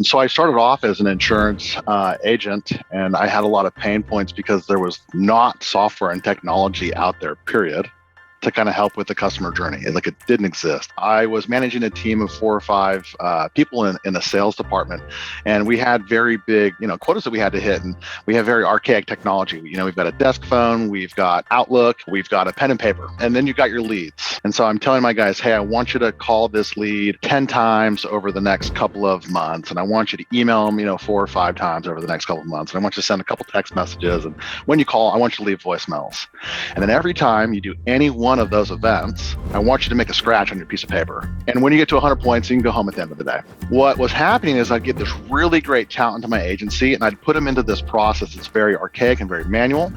And so I started off as an insurance agent, and I had a lot of pain points because there was not software and technology out there, period, to kind of help with the customer journey. Like, it didn't exist. I was managing a team of 4 or 5 people in a sales department, and we had very big, quotas that we had to hit, and we have very archaic technology. We've got a desk phone, we've got Outlook, we've got a pen and paper, and then you've got your leads. And so I'm telling my guys, hey, I want you to call this lead 10 times over the next couple of months, and I want you to email them, 4 or 5 times over the next couple of months, and I want you to send a couple text messages, and when you call, I want you to leave voicemails. And then every time you do any one of those events, I want you to make a scratch on your piece of paper. And when you get to 100 points, you can go home at the end of the day. What was happening is I'd get this really great talent into my agency, and I'd put them into this process that's very archaic and very manual.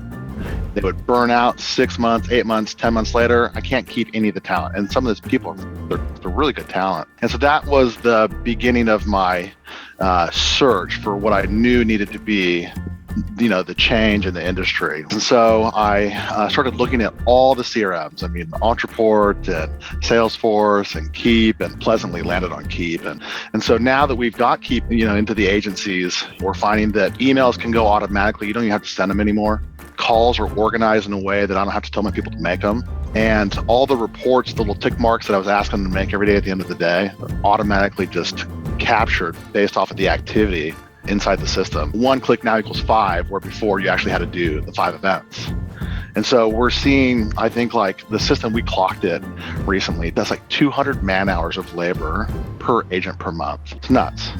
They would burn out 6 months, 8 months, 10 months later. I can't keep any of the talent. And some of these people, they're really good talent. And so that was the beginning of my search for what I knew needed to be the change in the industry. And so I started looking at all the CRMs. Entreport and Salesforce and Keap, and pleasantly landed on Keap. And so now that we've got Keap, into the agencies, we're finding that emails can go automatically. You don't even have to send them anymore. Calls are organized in a way that I don't have to tell my people to make them. And all the reports, the little tick marks that I was asking them to make every day at the end of the day, are automatically just captured based off of the activity inside the system. 1 click now equals 5, where before you actually had to do the 5 events. And so we're seeing, I think, like the system, we clocked it recently, that's like 200 man hours of labor per agent per month. It's nuts.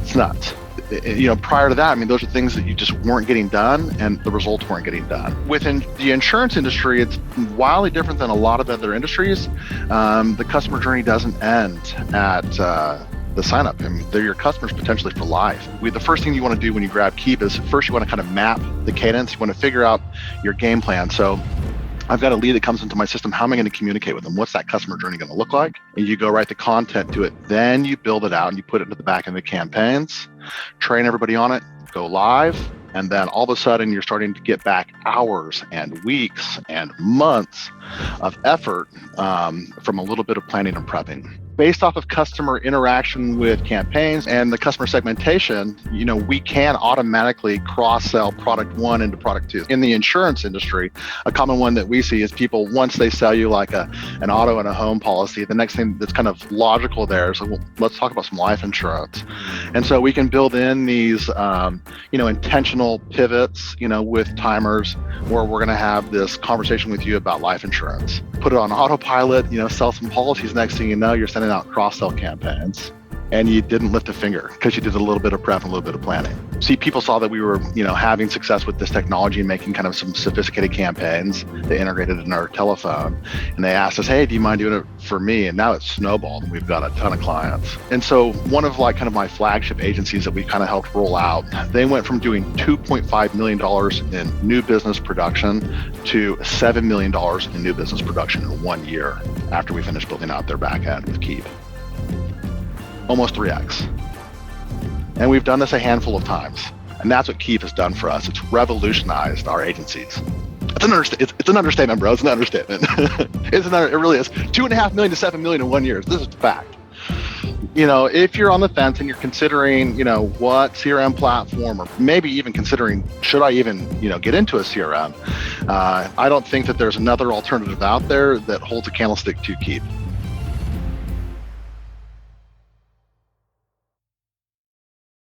It's nuts. Prior to that, those are things that you just weren't getting done, and the results weren't getting done. Within the insurance industry, it's wildly different than a lot of other industries. The customer journey doesn't end at the sign up. They're your customers potentially for life. The first thing you want to do when you grab Keap is first you want to kind of map the cadence. You want to figure out your game plan. So I've got a lead that comes into my system. How am I going to communicate with them? What's that customer journey going to look like? And you go write the content to it. Then you build it out and you put it into the back end of the campaigns, train everybody on it, go live. And then all of a sudden you're starting to get back hours and weeks and months of effort from a little bit of planning and prepping. Based off of customer interaction with campaigns and the customer segmentation, we can automatically cross-sell product 1 into product 2. In the insurance industry, a common one that we see is people, once they sell you like an auto and a home policy, the next thing that's kind of logical there is, well, let's talk about some life insurance. And so we can build in these, intentional pivots, with timers where we're going to have this conversation with you about life insurance. Put it on autopilot, sell some policies. Next thing you know, you're sending out cross-sell campaigns, and you didn't lift a finger because you did a little bit of prep and a little bit of planning. See, people saw that we were, having success with this technology and making kind of some sophisticated campaigns. They integrated it in our telephone, and they asked us, hey, do you mind doing it for me? And now it's snowballed, and we've got a ton of clients. And so one of kind of my flagship agencies that we kind of helped roll out, they went from doing $2.5 million in new business production to $7 million in new business production in 1 year after we finished building out their back end with Keap. Almost 3x. And we've done this a handful of times. And that's what Keap has done for us. It's revolutionized our agencies. It's an understatement, bro. It's an understatement. It really is. $2.5 million to $7 million in 1 year. This is a fact. If you're on the fence and you're considering, what CRM platform, or maybe even considering, should I even, get into a CRM? I don't think that there's another alternative out there that holds a candlestick to Keap.